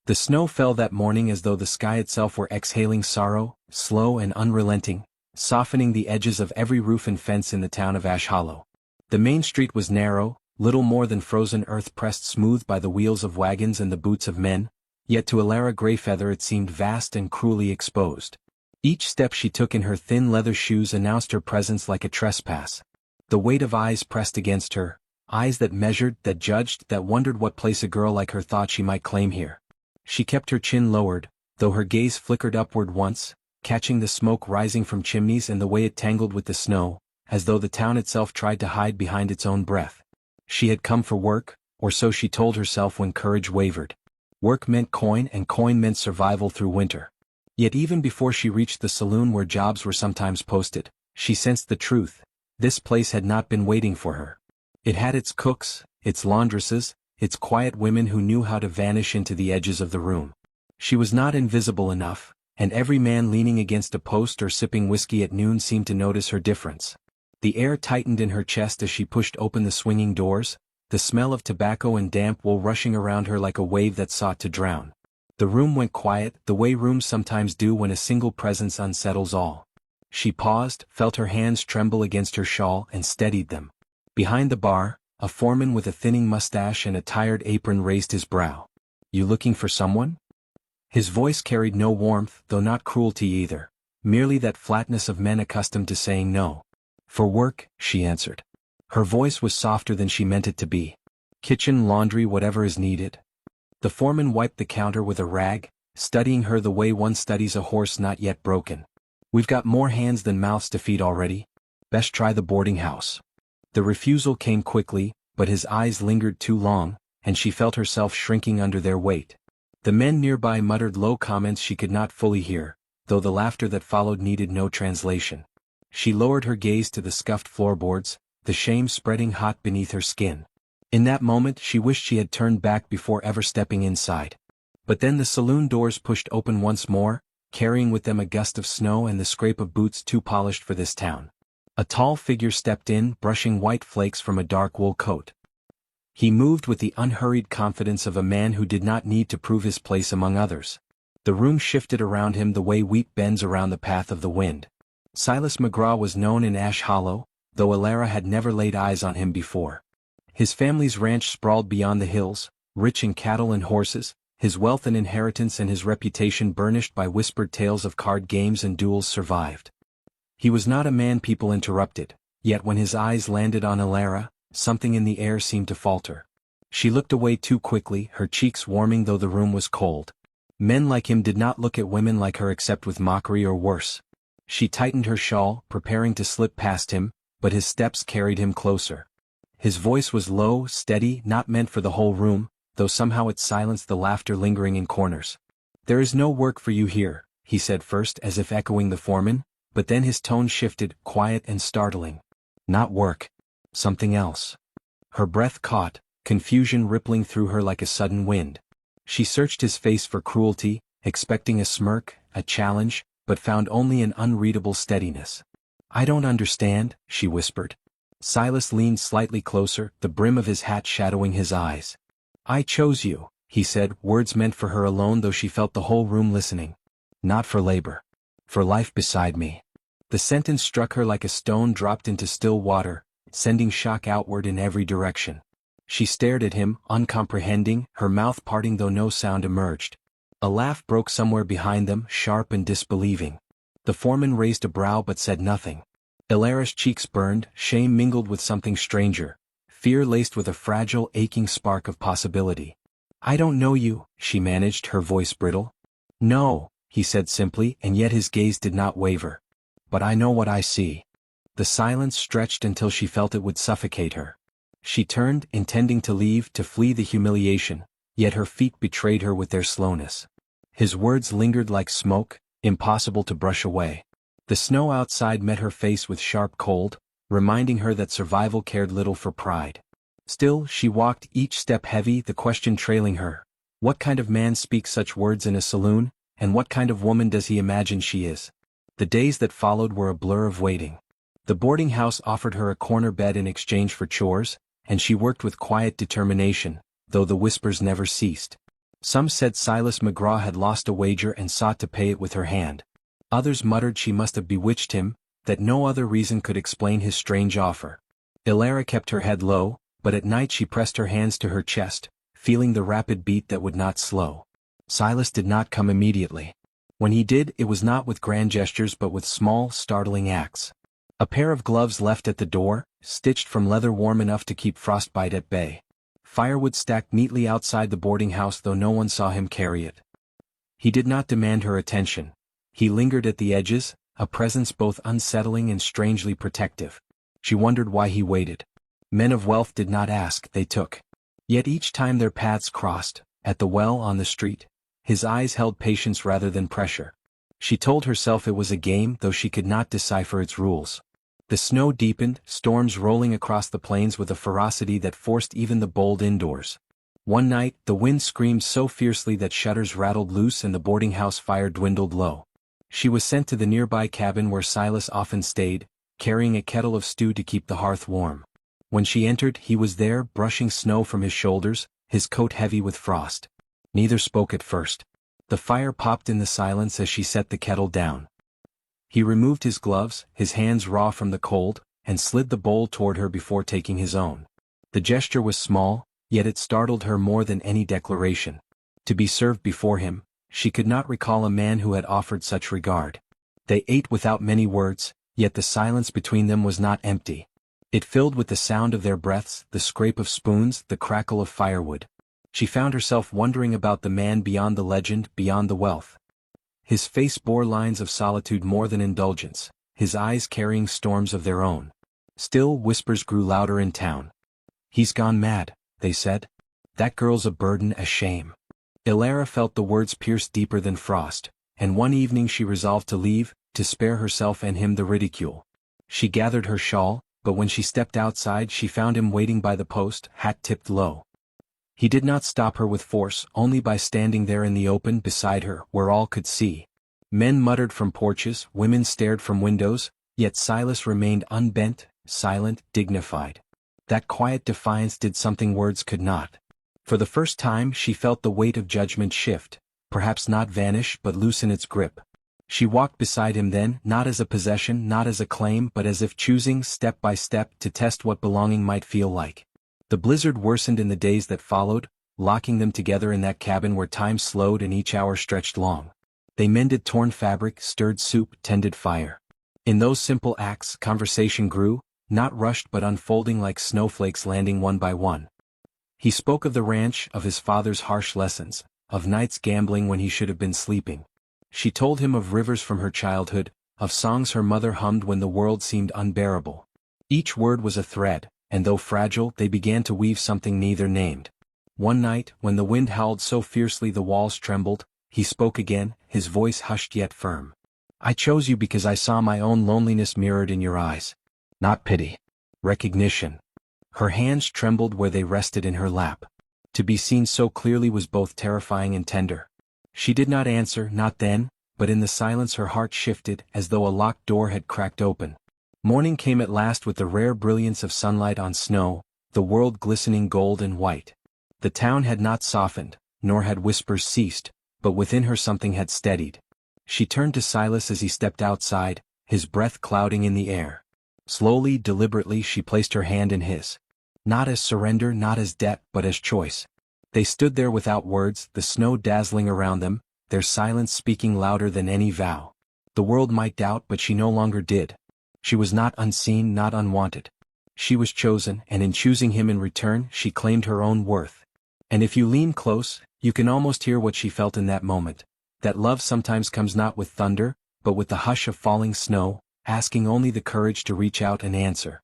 The snow fell that morning as though the sky itself were exhaling sorrow, slow and unrelenting, softening the edges of every roof and fence in the town of Ash Hollow. The main street was narrow, little more than frozen earth pressed smooth by the wheels of wagons and the boots of men, yet to Alara Greyfeather it seemed vast and cruelly exposed. Each step she took in her thin leather shoes announced her presence like a trespass. The weight of eyes pressed against her, eyes that measured, that judged, that wondered what place a girl like her thought she might claim here. She kept her chin lowered, though her gaze flickered upward once, catching the smoke rising from chimneys and the way it tangled with the snow, as though the town itself tried to hide behind its own breath. She had come for work, or so she told herself when courage wavered. Work meant coin and coin meant survival through winter. Yet even before she reached the saloon where jobs were sometimes posted, she sensed the truth. This place had not been waiting for her. It had its cooks, its laundresses, its quiet women who knew how to vanish into the edges of the room. She was not invisible enough, and every man leaning against a post or sipping whiskey at noon seemed to notice her difference. The air tightened in her chest as she pushed open the swinging doors, the smell of tobacco and damp wool rushing around her like a wave that sought to drown. The room went quiet, the way rooms sometimes do when a single presence unsettles all. She paused, felt her hands tremble against her shawl and steadied them. Behind the bar, a foreman with a thinning mustache and a tired apron raised his brow. "You looking for someone?" His voice carried no warmth, though not cruelty either, merely that flatness of men accustomed to saying no. "For work," she answered. Her voice was softer than she meant it to be. "Kitchen, laundry, whatever is needed." The foreman wiped the counter with a rag, studying her the way one studies a horse not yet broken. "We've got more hands than mouths to feed already. Best try the boarding house." The refusal came quickly, but his eyes lingered too long, and she felt herself shrinking under their weight. The men nearby muttered low comments she could not fully hear, though the laughter that followed needed no translation. She lowered her gaze to the scuffed floorboards, the shame spreading hot beneath her skin. In that moment she wished she had turned back before ever stepping inside. But then the saloon doors pushed open once more, carrying with them a gust of snow and the scrape of boots too polished for this town. A tall figure stepped in, brushing white flakes from a dark wool coat. He moved with the unhurried confidence of a man who did not need to prove his place among others. The room shifted around him the way wheat bends around the path of the wind. Silas McGraw was known in Ash Hollow, though Alara had never laid eyes on him before. His family's ranch sprawled beyond the hills, rich in cattle and horses, his wealth and inheritance and his reputation burnished by whispered tales of card games and duels survived. He was not a man people interrupted, yet when his eyes landed on Alara, something in the air seemed to falter. She looked away too quickly, her cheeks warming though the room was cold. Men like him did not look at women like her except with mockery or worse. She tightened her shawl, preparing to slip past him, but his steps carried him closer. His voice was low, steady, not meant for the whole room, though somehow it silenced the laughter lingering in corners. "There is no work for you here," he said first as if echoing the foreman, but then his tone shifted, quiet and startling. "Not work. Something else." Her breath caught, confusion rippling through her like a sudden wind. She searched his face for cruelty, expecting a smirk, a challenge, but found only an unreadable steadiness. "I don't understand," she whispered. Silas leaned slightly closer, the brim of his hat shadowing his eyes. "I chose you," he said, words meant for her alone though she felt the whole room listening. "Not for labor. For life beside me." The sentence struck her like a stone dropped into still water, sending shock outward in every direction. She stared at him, uncomprehending, her mouth parting though no sound emerged. A laugh broke somewhere behind them, sharp and disbelieving. The foreman raised a brow but said nothing. Alara's cheeks burned, shame mingled with something stranger, fear laced with a fragile, aching spark of possibility. "I don't know you," she managed, her voice brittle. "No," he said simply, and yet his gaze did not waver. "But I know what I see." The silence stretched until she felt it would suffocate her. She turned, intending to leave, to flee the humiliation, yet her feet betrayed her with their slowness. His words lingered like smoke, impossible to brush away. The snow outside met her face with sharp cold, reminding her that survival cared little for pride. Still, she walked, each step heavy, the question trailing her. What kind of man speaks such words in a saloon, and what kind of woman does he imagine she is? The days that followed were a blur of waiting. The boarding house offered her a corner bed in exchange for chores, and she worked with quiet determination, though the whispers never ceased. Some said Silas McGraw had lost a wager and sought to pay it with her hand. Others muttered she must have bewitched him, that no other reason could explain his strange offer. Ilara kept her head low, but at night she pressed her hands to her chest, feeling the rapid beat that would not slow. Silas did not come immediately. When he did, it was not with grand gestures but with small, startling acts. A pair of gloves left at the door, stitched from leather warm enough to keep frostbite at bay. Firewood stacked neatly outside the boarding house though no one saw him carry it. He did not demand her attention. He lingered at the edges, a presence both unsettling and strangely protective. She wondered why he waited. Men of wealth did not ask, they took. Yet each time their paths crossed, at the well, on the street, his eyes held patience rather than pressure. She told herself it was a game though she could not decipher its rules. The snow deepened, storms rolling across the plains with a ferocity that forced even the bold indoors. One night, the wind screamed so fiercely that shutters rattled loose and the boarding house fire dwindled low. She was sent to the nearby cabin where Silas often stayed, carrying a kettle of stew to keep the hearth warm. When she entered, he was there, brushing snow from his shoulders, his coat heavy with frost. Neither spoke at first. The fire popped in the silence as she set the kettle down. He removed his gloves, his hands raw from the cold, and slid the bowl toward her before taking his own. The gesture was small, yet it startled her more than any declaration. To be served before him, she could not recall a man who had offered such regard. They ate without many words, yet the silence between them was not empty. It filled with the sound of their breaths, the scrape of spoons, the crackle of firewood. She found herself wondering about the man beyond the legend, beyond the wealth. His face bore lines of solitude more than indulgence, his eyes carrying storms of their own. Still, whispers grew louder in town. "He's gone mad," they said. "That girl's a burden, a shame." Ilara felt the words pierce deeper than frost, and one evening she resolved to leave, to spare herself and him the ridicule. She gathered her shawl, but when she stepped outside she found him waiting by the post, hat tipped low. He did not stop her with force, only by standing there in the open beside her, where all could see. Men muttered from porches, women stared from windows, yet Silas remained unbent, silent, dignified. That quiet defiance did something words could not. For the first time she felt the weight of judgment shift, perhaps not vanish but loosen its grip. She walked beside him then, not as a possession, not as a claim, but as if choosing, step by step, to test what belonging might feel like. The blizzard worsened in the days that followed, locking them together in that cabin where time slowed and each hour stretched long. They mended torn fabric, stirred soup, tended fire. In those simple acts, conversation grew, not rushed but unfolding like snowflakes landing one by one. He spoke of the ranch, of his father's harsh lessons, of nights gambling when he should have been sleeping. She told him of rivers from her childhood, of songs her mother hummed when the world seemed unbearable. Each word was a thread, and though fragile, they began to weave something neither named. One night, when the wind howled so fiercely the walls trembled, he spoke again, his voice hushed yet firm. "I chose you because I saw my own loneliness mirrored in your eyes. Not pity. Recognition." Her hands trembled where they rested in her lap. To be seen so clearly was both terrifying and tender. She did not answer, not then, but in the silence her heart shifted, as though a locked door had cracked open. Morning came at last with the rare brilliance of sunlight on snow, the world glistening gold and white. The town had not softened, nor had whispers ceased, but within her something had steadied. She turned to Silas as he stepped outside, his breath clouding in the air. Slowly, deliberately she placed her hand in his. Not as surrender, not as debt, but as choice. They stood there without words, the snow dazzling around them, their silence speaking louder than any vow. The world might doubt, but she no longer did. She was not unseen, not unwanted. She was chosen, and in choosing him in return, she claimed her own worth. And if you lean close, you can almost hear what she felt in that moment. That love sometimes comes not with thunder, but with the hush of falling snow, asking only the courage to reach out and answer.